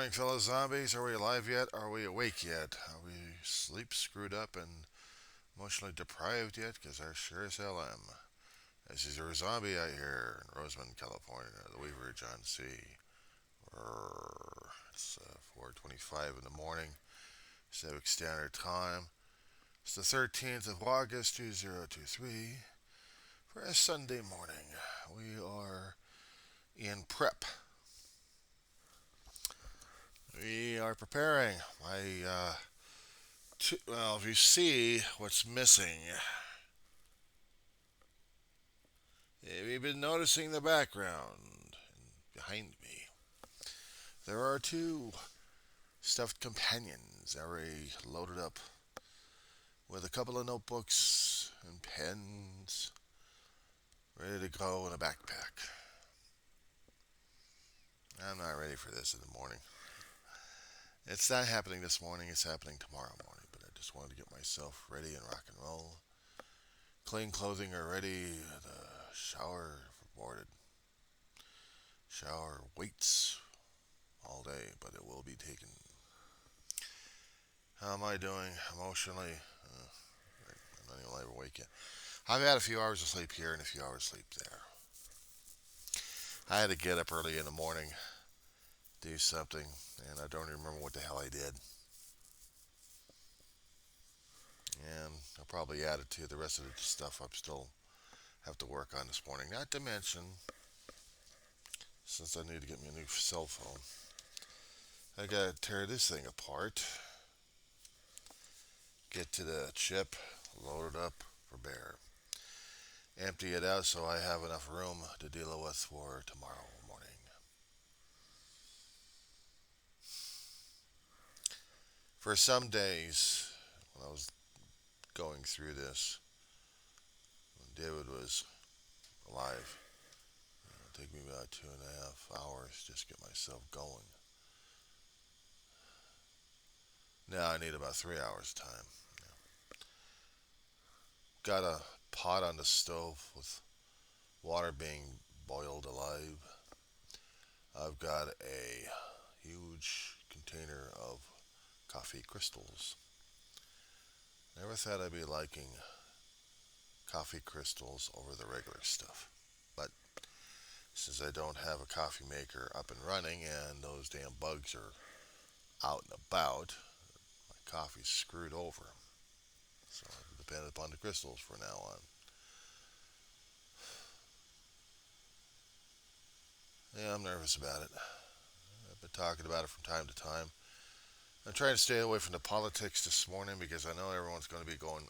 morning, fellow zombies. Are we alive yet? Are we awake yet? Are we sleep screwed up and emotionally deprived yet? Because I sure as hell am. This is your zombie out here in Roseman, California, the Weaver John C. It's 4:25 in the morning, Pacific Standard Time. It's the 13th of August, 2023. For a Sunday morning, we are in prep. We are preparing. Well, if you see what's missing, have you been noticing the background behind me? There are two stuffed companions already loaded up with a couple of notebooks and pens ready to go in a backpack. I'm not ready for this in the morning. It's not happening this morning, it's happening tomorrow morning, but I just wanted to get myself ready and rock and roll. Clean clothing are ready, the shower boarded. Shower waits all day, but it will be taken. How am I doing emotionally? I'm not even ever awake yet. I've had a few hours of sleep here and a few hours of sleep there. I had to get up early in the morning, do something, and I don't even remember what the hell I did. And I'll probably add it to the rest of the stuff I'm still have to work on this morning. Not to mention, since I need to get me a new cell phone, I gotta tear this thing apart, get to the chip, load it up for bear, empty it out so I have enough room to deal with for tomorrow morning. For some days, when I was going through this, when David was alive, it'd take me about 2.5 hours just to get myself going. Now I need about 3 hours time. Got a pot on the stove with water being boiled alive. I've got a huge container of coffee crystals. Never thought I'd be liking coffee crystals over the regular stuff. But since I don't have a coffee maker up and running and those damn bugs are out and about, my coffee's screwed over. So I depend upon the crystals from now on. Yeah, I'm nervous about it. I've been talking about it from time to time. I'm trying to stay away from the politics this morning because I know everyone's going to be going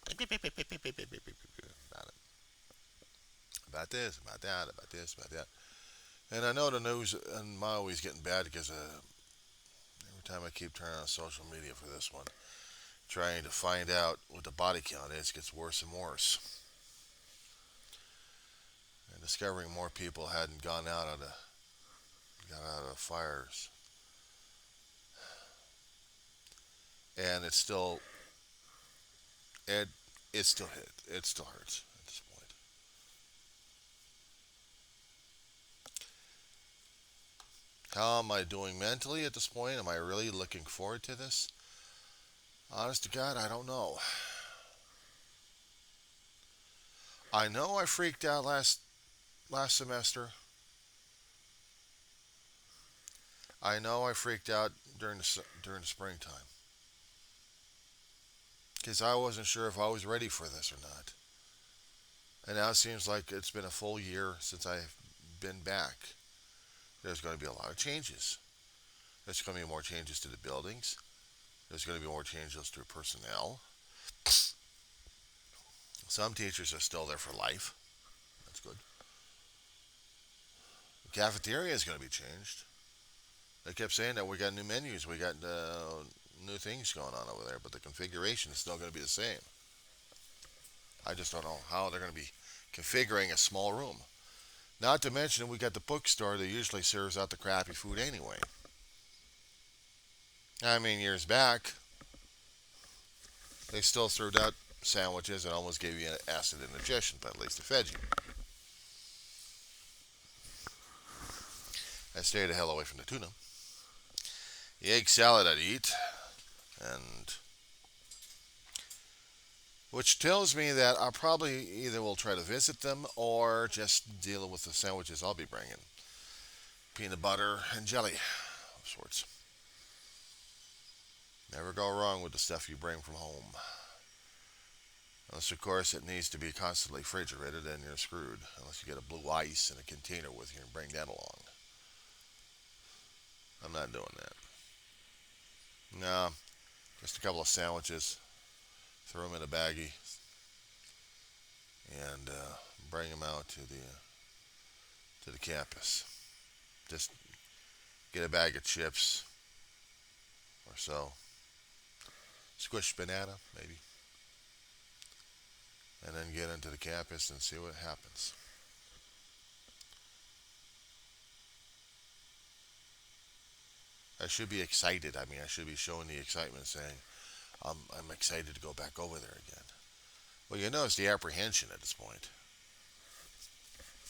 about it. About this, about that, about this, about that. And I know the news and my always getting bad because every time I keep turning on social media for this one, trying to find out what the body count is, gets worse and worse. And discovering more people hadn't got out of the fires, and it it still it still hurts at this point. How am I doing mentally at this point? Am I really looking forward to this? Honest to God, I don't know. I know I freaked out last semester. I know I freaked out during the springtime because I wasn't sure if I was ready for this or not. And now it seems like it's been a full year since I've been back. There's going to be a lot of changes. There's going to be more changes to the buildings. There's going to be more changes to personnel. Some teachers are still there for life. That's good. The cafeteria is going to be changed. They kept saying that we got new menus, we got new things going on over there, but the configuration is still going to be the same. I just don't know how they're going to be configuring a small room. Not to mention, we got the bookstore that usually serves out the crappy food anyway. I mean, years back, they still served out sandwiches and almost gave you an acid indigestion, but at least they fed you. I stayed the hell away from the tuna. The egg salad I'd eat, and which tells me that I probably either will try to visit them or just deal with the sandwiches I'll be bringing. Peanut butter and jelly of sorts. Never go wrong with the stuff you bring from home. Unless, of course, it needs to be constantly refrigerated and you're screwed. Unless you get a blue ice in a container with you and bring that along. I'm not doing that. No, just a couple of sandwiches. Throw them in a baggie and bring them out to the campus. Just get a bag of chips or so. Squish banana, maybe. And then get into the campus and see what happens. I should be excited. I mean, I should be showing the excitement, saying, I'm excited to go back over there again. Well, you know, it's the apprehension at this point.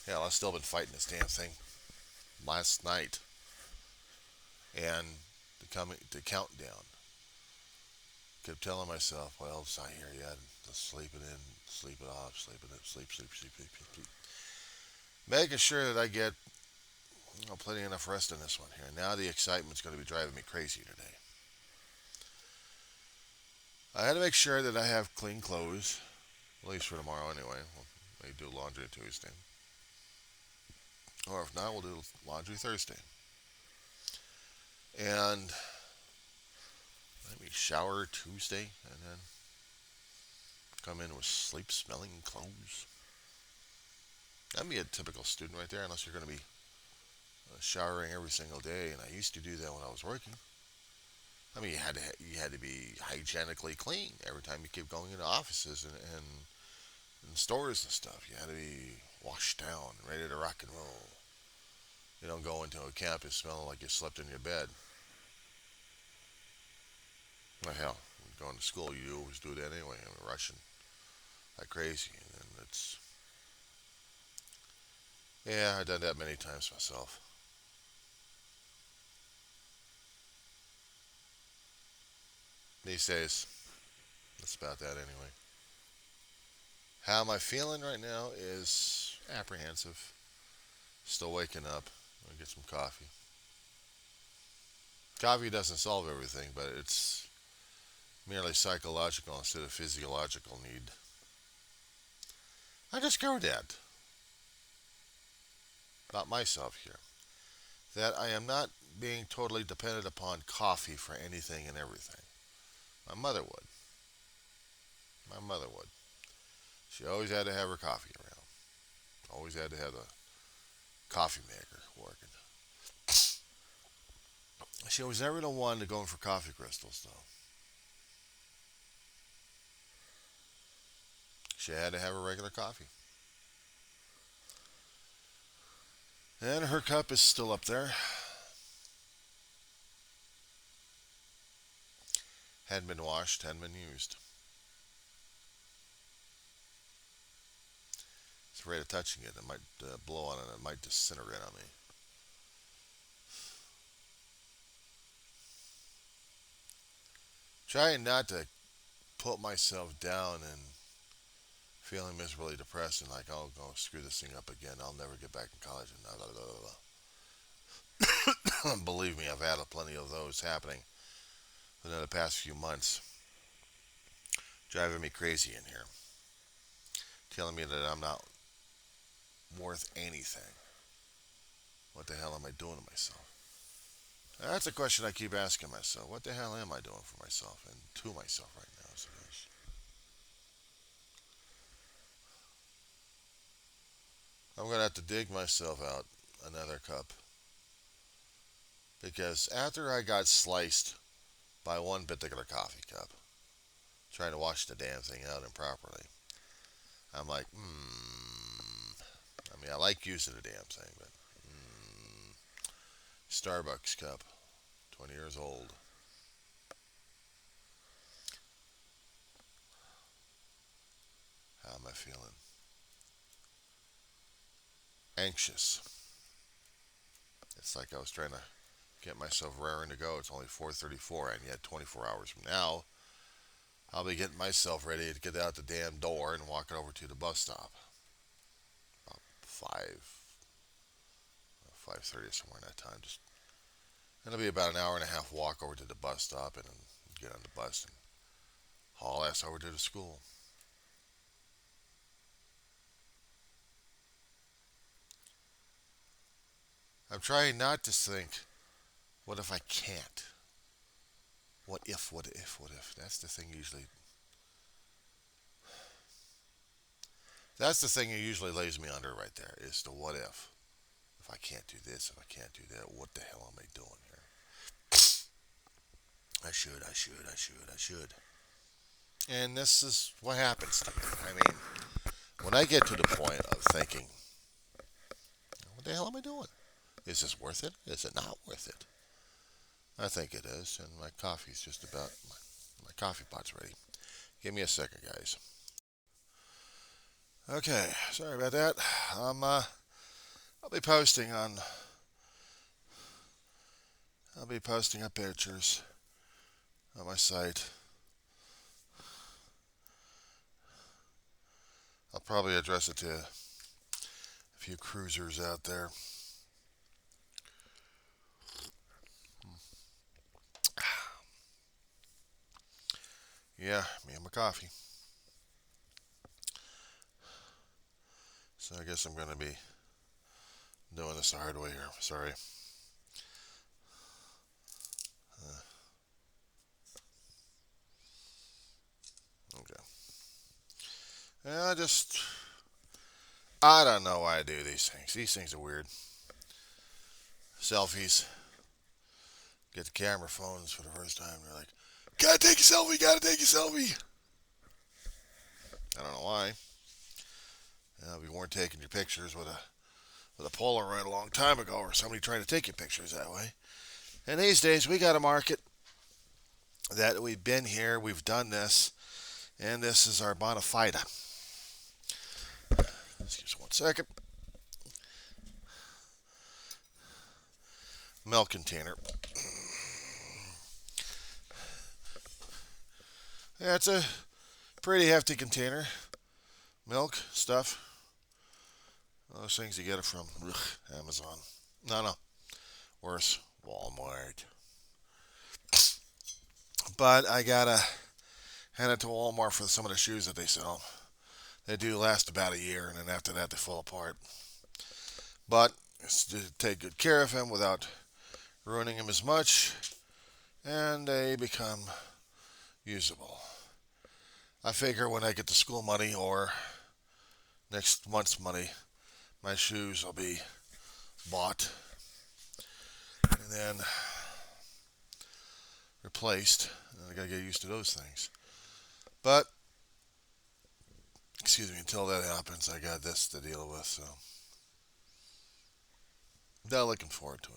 Hell, I've still been fighting this damn thing last night. And the countdown. Kept telling myself, well, it's not here yet. Just sleep it in, sleep it off, sleep it in, sleep. Making sure that I get plenty enough rest in this one here. Now the excitement's going to be driving me crazy today. I had to make sure that I have clean clothes, at least for tomorrow anyway. We'll maybe do laundry Tuesday. Or if not, we'll do laundry Thursday. And maybe shower Tuesday and then come in with sleep smelling clothes. That'd be a typical student right there, unless you're going to be showering every single day. And I used to do that when I was working. I mean, you had to be hygienically clean every time you kept going into offices and stores and stuff. You had to be washed down, ready to rock and roll. You don't go into a campus smelling like you slept in your bed. Well, hell, going to school, you always do that anyway. I mean, rushing like crazy, and it's yeah, I've done that many times myself. These days, that's about that anyway. How am I feeling right now is apprehensive. Still waking up. I'll get some coffee. Coffee doesn't solve everything, but it's merely psychological instead of physiological need. I discovered that about myself here. That I am not being totally dependent upon coffee for anything and everything. My mother would. My mother would. She always had to have her coffee around. Always had to have the coffee maker working. She was never the one to go in for coffee crystals, though. She had to have a regular coffee. And her cup is still up there. Hadn't been washed, hadn't been used. It's afraid of touching it. It might blow on it. It might disintegrate on me. Trying not to put myself down and feeling miserably depressed and like, oh, go screw this thing up again. I'll never get back in college. And blah, blah, blah, blah. Believe me, I've had plenty of those happening within the past few months. Driving me crazy in here. Telling me that I'm not worth anything. What the hell am I doing to myself? That's a question I keep asking myself. What the hell am I doing for myself and to myself right now, I suppose? I'm going to have to dig myself out another cup. Because after I got sliced by one particular coffee cup, trying to wash the damn thing out improperly, I'm like, I mean, I like using the damn thing, but Starbucks cup, 20 years old. How am I feeling? Anxious. It's like I was trying to get myself raring to go. It's only 4:34, and yet 24 hours from now, I'll be getting myself ready to get out the damn door and walk over to the bus stop. About 5:30 somewhere in that time. Just it'll be about an hour and a half walk over to the bus stop and then get on the bus and haul ass over to the school. I'm trying not to think, what if I can't? What if, what if, what if? That's the thing that usually lays me under right there, is the what if. If I can't do this, if I can't do that, what the hell am I doing here? I should. And this is what happens to me. I mean, when I get to the point of thinking, what the hell am I doing? Is this worth it? Is it not worth it? I think it is, and my coffee's just about, my coffee pot's ready. Give me a second, guys. Okay, sorry about that. I'll be posting on, I'll be posting up pictures on my site. I'll probably address it to a few cruisers out there. Yeah, me and my coffee. So I guess I'm going to be doing this the hard way here. Sorry. Okay. Yeah, I don't know why I do these things. These things are weird. Selfies. Get the camera phones for the first time. They're like, gotta take a selfie, gotta take a selfie. I don't know why. We weren't taking your pictures with a Polaroid a long time ago, or somebody trying to take your pictures that way. And these days, we got a market that we've been here, we've done this, and this is our bona fide. Excuse me 1 second. Milk container. Yeah, it's a pretty hefty container. Milk, stuff. Those things you get it from Amazon. No. Worse, Walmart. But I gotta hand it to Walmart for some of the shoes that they sell. They do last about a year, and then after that they fall apart. But it's to take good care of him without ruining him as much, and they become usable. I figure when I get the school money or next month's money, my shoes will be bought and then replaced. And I gotta get used to those things. But excuse me, until that happens, I got this to deal with. So not looking forward to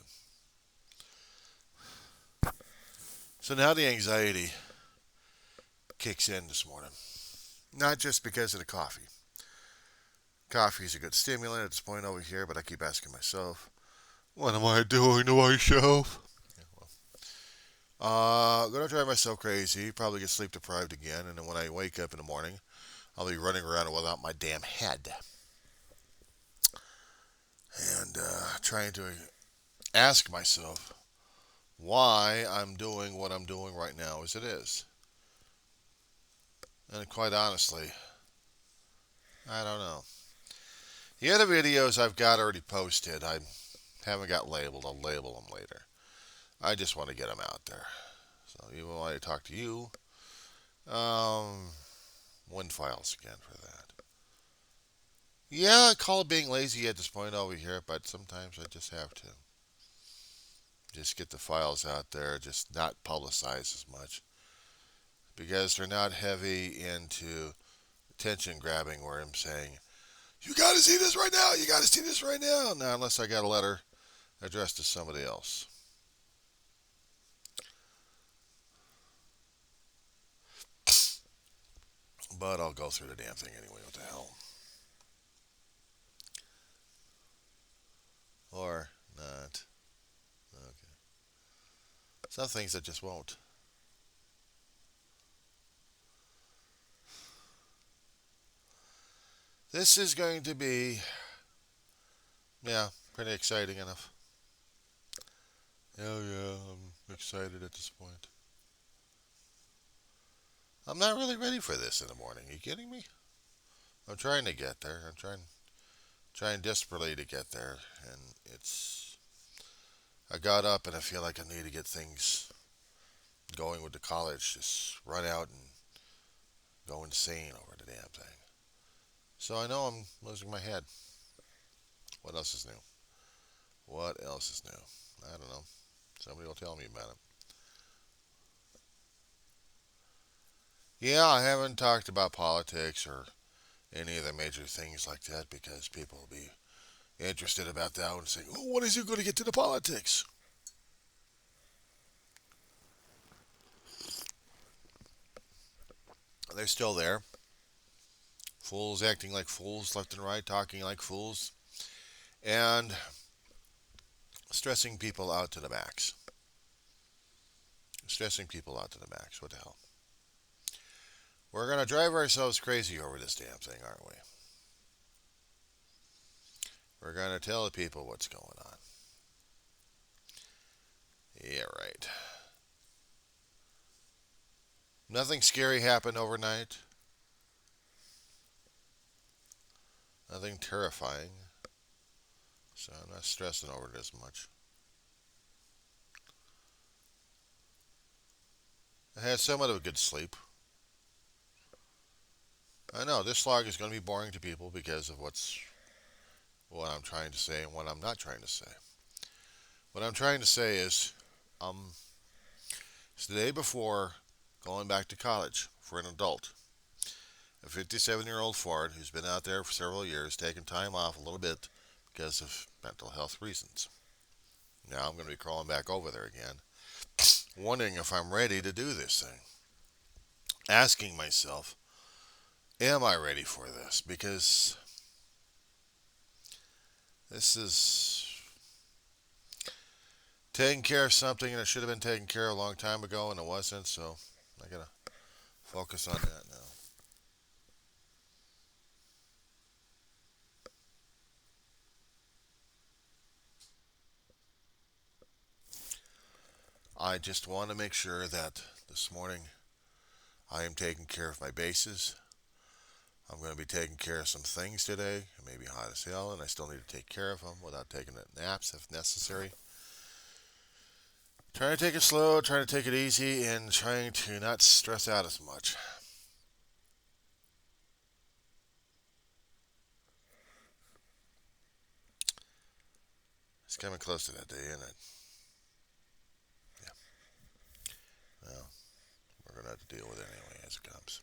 it. So now the anxiety kicks in this morning. Not just because of the coffee. Coffee is a good stimulant at this point over here, but I keep asking myself, what am I doing to myself? Gonna drive myself crazy, probably get sleep deprived again, and then when I wake up in the morning, I'll be running around without my damn head. And trying to ask myself why I'm doing what I'm doing right now as it is. And quite honestly, I don't know. The other videos I've got already posted, I haven't got labeled. I'll label them later. I just want to get them out there. So even when I talk to you, win files again for that. Yeah, I call it being lazy at this point over here, but sometimes I just have to. Just get the files out there, just not publicize as much. Because they're not heavy into attention grabbing where I'm saying, you gotta see this right now, you gotta see this right now. Now, unless I got a letter addressed to somebody else. But I'll go through the damn thing anyway, what the hell. Or not. Okay. Some things that just won't. This is going to be, yeah, pretty exciting enough. Oh yeah, I'm excited at this point. I'm not really ready for this in the morning. Are you kidding me? I'm trying to get there. I'm trying desperately to get there, and it's. I got up and I feel like I need to get things going with the college. Just run out and go insane over the damn thing. So I know I'm losing my head. What else is new? What else is new? I don't know. Somebody will tell me about it. Yeah, I haven't talked about politics or any of the major things like that because people will be interested about that and say, oh, what is he going to get to the politics? They're still there. Fools acting like fools left and right, talking like fools, and stressing people out to the max. Stressing people out to the max. What the hell? We're going to drive ourselves crazy over this damn thing, aren't we? We're going to tell the people what's going on. Yeah, right. Nothing scary happened overnight. Nothing terrifying. So I'm not stressing over it as much. I had somewhat of a good sleep. I know this log is going to be boring to people because of what I'm trying to say and what I'm not trying to say. What I'm trying to say is, um, it's the day before going back to college for an adult. A 57-year-old Ford who's been out there for several years, taking time off a little bit because of mental health reasons. Now I'm going to be crawling back over there again, wondering if I'm ready to do this thing. Asking myself, am I ready for this? Because this is taking care of something that should have been taken care of a long time ago and it wasn't, so I gotta focus on that now. I just want to make sure that this morning I am taking care of my bases. I'm going to be taking care of some things today. It may be hot as hell, and I still need to take care of them without taking naps if necessary. Trying to take it slow, trying to take it easy, and trying to not stress out as much. It's coming close to that day, isn't it? Yeah. Well, we're going to have to deal with it anyway as it comes.